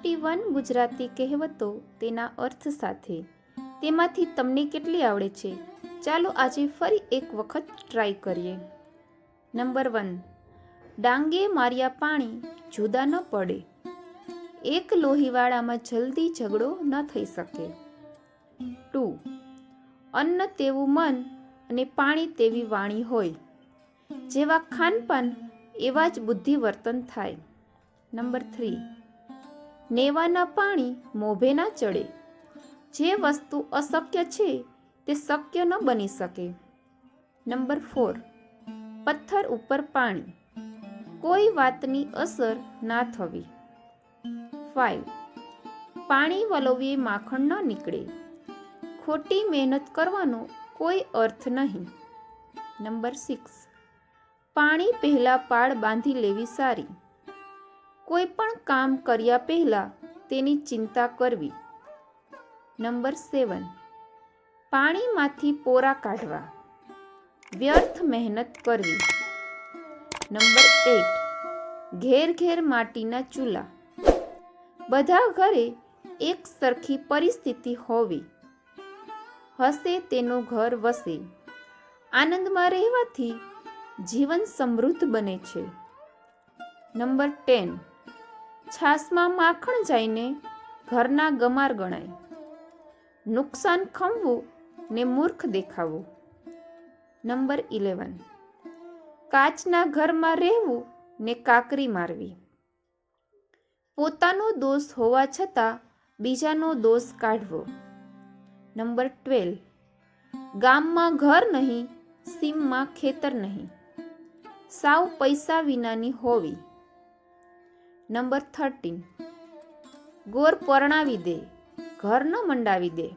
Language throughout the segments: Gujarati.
51 ગુજરાતી કહેવતો તેના અર્થ સાથે. તેમાંથી તમને કેટલી આવડે છે? ચાલો આજે ફરી એક વખત ટ્રાય કરીએ. નંબર 1. ડાંગે માર્યા પાણી જુદા ન પડે. એક લોહીવાળામાં જલ્દી ઝઘડો ન થઈ શકે. 2. અન્ન તેવું મન અને પાણી તેવી વાણી હોય. જેવા ખાનપાન એવા જ બુદ્ધિ વર્તન થાય. નંબર 3. નેવાના પાણી મોભે ના ચડે. જે વસ્તુ અશક્ય છે તે શક્ય ન બની શકે. નંબર 4. પથ્થર ઉપર પાણી. કોઈ વાતની અસર ના થવી. 5. પાણી વલોવીએ માખણ ન નીકળે. ખોટી મહેનત કરવાનો કોઈ અર્થ નહીં. નંબર 6. પાણી પહેલાં પાળ બાંધી લેવી સારી. કોઈ પણ કામ કર્યા પહેલાં તેની ચિંતા કરવી. નંબર 7. પાણીમાંથી પોરા કાઢવા. વ્યર્થ મહેનત કરવી. નંબર 8. ઘેર ઘેર માટીના ચૂલા. બધા ઘરે એક સરખી પરિસ્થિતિ હોવી. હસે તેનું ઘર વસે. આનંદમાં રહેવાથી જીવન સમૃદ્ધ બને છે. નંબર 10. છાશમાં માખણ જઈને ઘરના ગમાર ગણાય. નુકસાન ખમવું ને મૂર્ખ દેખાવું. નંબર 11. કાચના ઘરમાં રહેવું ને કાકરી મારવી. પોતાનો દોષ હોવા છતાં બીજાનો દોષ કાઢવો. નંબર 12. ગામમાં ઘર નહીં, સીમમાં ખેતર નહીં. સાવ પૈસા વિનાની હોવી. નંબર 13. ગોર પરણાવી દે, ઘર ન મંડાવી દે.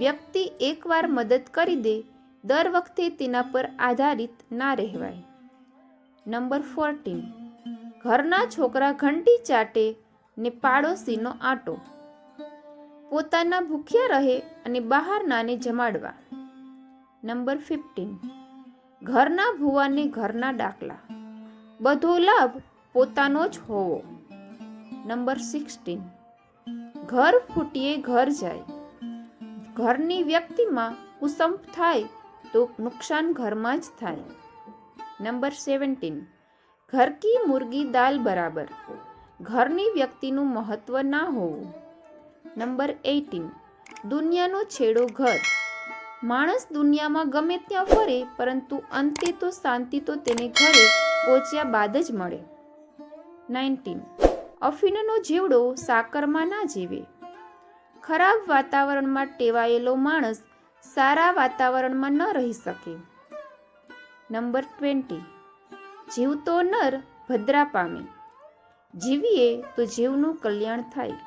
વ્યક્તિ એકવાર મદદ કરી દે, દર વખતે તેના પર આધારિત ના રહેવાય. નંબર 14. ઘરના છોકરા ઘંટી ચાટે ને પાડોશીનો આટો. પોતાના ભૂખ્યા રહે અને બહારનાને જમાડવા. નંબર 15. ઘરના ભૂવાને ઘરના ડાકલા. બધો લાભ પોતાનો જ હોવો. નંબર 16. ઘર ફૂટીએ ઘર જાય. ઘરની વ્યક્તિમાં કુસંપ થાય તો નુકસાન ઘરમાં જ થાય. નંબર 17. ઘર કી મુર્ગી દાલ બરાબર. ઘરની વ્યક્તિનું મહત્વ ના હોવું. નંબર 18. દુનિયાનો છેડો ઘર. માણસ દુનિયામાં ગમે ત્યાં ફરે, પરંતુ અંતે તો શાંતિ તો તેને ઘરે પહોંચ્યા બાદ જ મળે. 19. અફીણનો જીવડો સાકરમાં ના જીવે. ખરાબ વાતાવરણમાં ટેવાયેલો માણસ સારા વાતાવરણમાં ન રહી શકે. નંબર 20. જીવતો નર ભદ્રા પામે. જીવીએ તો જીવનું કલ્યાણ થાય.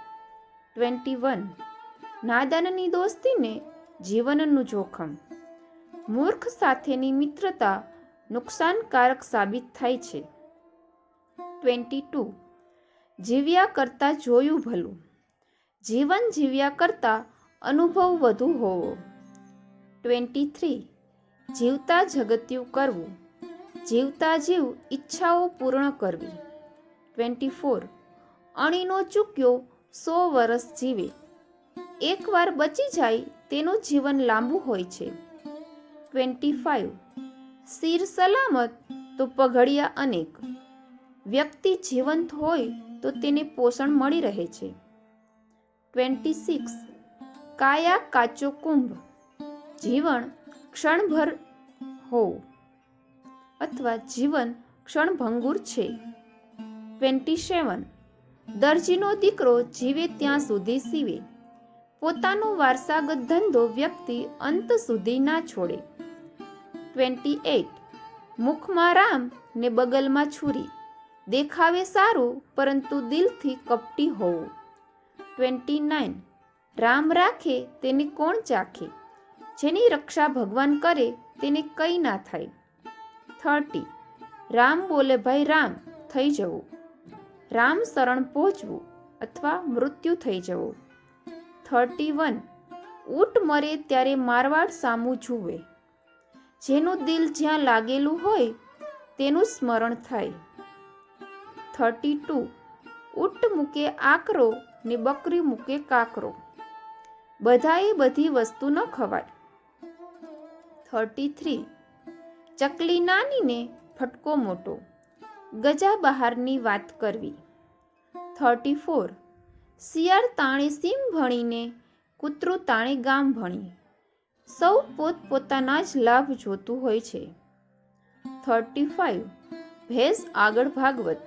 21. નાદાનની દોસ્તીને જીવનનું જોખમ. મૂર્ખ સાથેની મિત્રતા નુકસાનકારક સાબિત થાય છે. 22. જીવ્યા કરતાં જોયું ભલું. જીવન જીવ્યા કરતાં અનુભવ વધુ હોવો. 23. જીવતા જગત્યું કરવું. જીવતા જીવ ઈચ્છાઓ પૂર્ણ કરવી. 24. અણીનો ચૂક્યો 100 વર્ષ જીવે. એકવાર બચી જાય તેનું જીવન લાંબુ હોય છે. 25. શિર સલામત તો પગડિયા અનેક. વ્યક્તિ જીવંત હોય તો તેને પોષણ મળી રહે છે. 26. કાયા કાચો કુંભ. જીવન ક્ષણભર હોવું અથવા જીવન ક્ષણભંગુર છે. 27. દરજીનો દીકરો જીવે ત્યાં સુધી સીવે. પોતાનો વારસાગત ધંધો વ્યક્તિ અંત સુધી ના છોડે. 28. મુખમાં રામ ને બગલમાં છુરી. દેખાવે સારું પરંતુ દિલથી કપટી હોવું. 29. રામ રાખે તેને કોણ ચાખે. જેની રક્ષા ભગવાન કરે તેને કંઈ ના થાય. 30. રામ બોલે ભાઈ રામ થઈ જવું. રામ શરણ પહોંચવું અથવા મૃત્યુ થઈ જવું. 31. ઊંટ મરે ત્યારે મારવાડ સામું જુએ. જેનું દિલ જ્યાં લાગેલું હોય તેનું સ્મરણ થાય. 32. ઊંટ મૂકે આકરો ને બકરી મૂકે કાકરો. બધાએ બધી વસ્તુ ન ખવાય. 33. ચકલી નાની ને ફટકો મોટો, ગજા બહારની વાત કરવી. 34. શિયાળ તાણે સીમ ભણીને, કૂતરું તાણે ગામ ભણી. સૌ પોતપોતાના જ લાભ જોતું હોય છે. 35. ભેંસ આગળ ભાગવત,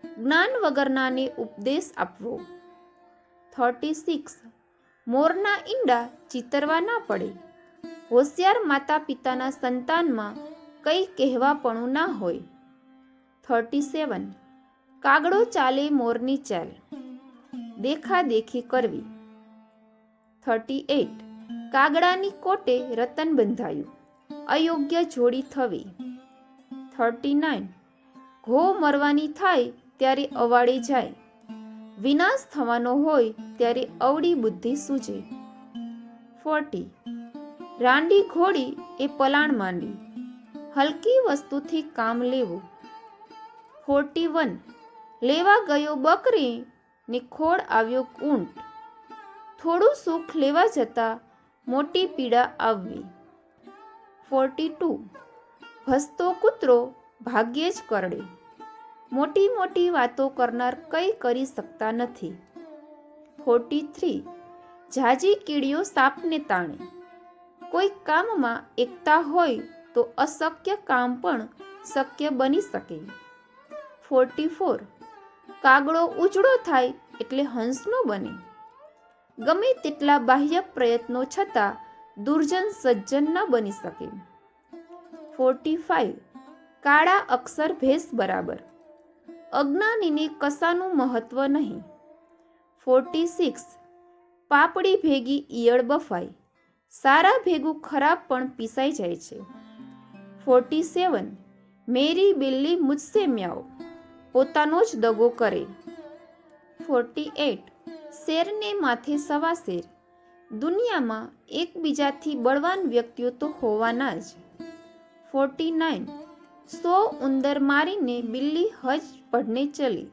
જ્ઞાન વગરનાને ઉપદેશ આપવો. 36. મોરના ઈંડા ચિતરવા ના પડે, હોશિયાર માતા પિતાના સંતાનમાં કંઈ કહેવાપણું ના હોય. 37. કાગડો ચાલે મોરની ચાલ, દેખાદેખી કરવી. 38. કાગડાની કોટે રતન બંધાયું, અયોગ્ય જોડી થવી. 39. ઘો મરવાની થાય ત્યારે અવાડે જાય, વિનાશ થવાનો હોય ત્યારે અવળી બુદ્ધિ સૂજે. 40. રાંડી ઘોડી એ પલાણ માંડી, હલકી વસ્તુથી કામ લેવું. 41. લેવા ગયો બકરી ને ખોળ આવ્યો ઊંટ, થોડું સુખ લેવા જતાં મોટી પીડા આવવી. 42. ભસતો કૂતરો ભાગ્યે જ કરડે, મોટી મોટી વાતો કરનાર કંઈ કરી શકતા નથી. 43. ઝાઝી કીડીઓ સાપને તાણે, કોઈ કામમાં એકતા હોય તો અશક્ય કામ પણ શક્ય બની શકે. 44. કાગડો ઉજળો થાય એટલે હંસનો બને, ગમે તેટલા બાહ્ય પ્રયત્નો છતાં દુર્જન સજ્જન ન બની શકે. 45. કાળા અક્ષર ભેંસ બરાબર, અજ્ઞાનીને કશાનું મહત્વ નહીં. 46. પાપડી ભેગી ઈયળ બફાય, સારા ભેગું ખરાબ પણ પીસાઈ જાય છે. 47. મેરી બિલ્લી મુझसे મ્યાઉ, પોતાનો જ દગો કરે. 48. શેરને માથે સવા શેર, દુનિયામાં એકબીજાથી બળવાન વ્યક્તિઓ તો હોવાના જ. 49. 100 ઉંદર મારીને બિલ્લી હજ પઢને ચલી,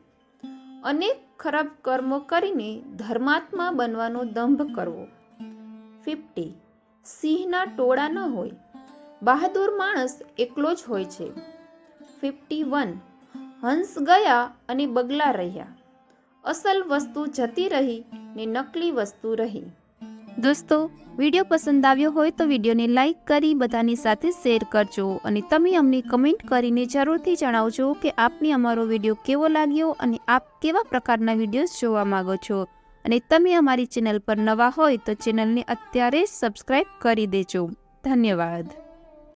અનેક ખરાબ કર્મો કરીને ધર્માત્મા બનવાનો દંભ કરવો. 50. સિંહના ટોળા ન હોય, બહાદુર માણસ એકલો જ હોય છે. 51. હંસ ગયા અને બગલા રહ્યા, અસલ વસ્તુ જતી રહી ને નકલી વસ્તુ રહી. દોસ્તો, વિડીયો પસંદ આવ્યો હોય તો વિડીયોને લાઈક કરી બધાની સાથે શેર કરજો અને તમે અમને કમેન્ટ કરીને જરૂરથી જણાવજો કે આપને અમારો વિડીયો કેવો લાગ્યો અને આપ કેવા પ્રકારના વિડીયોઝ જોવા માંગો છો. અને તમે અમારી ચેનલ પર નવા હોય તો ચેનલને અત્યારે જ સબસ્ક્રાઈબ કરી દેજો. ધન્યવાદ.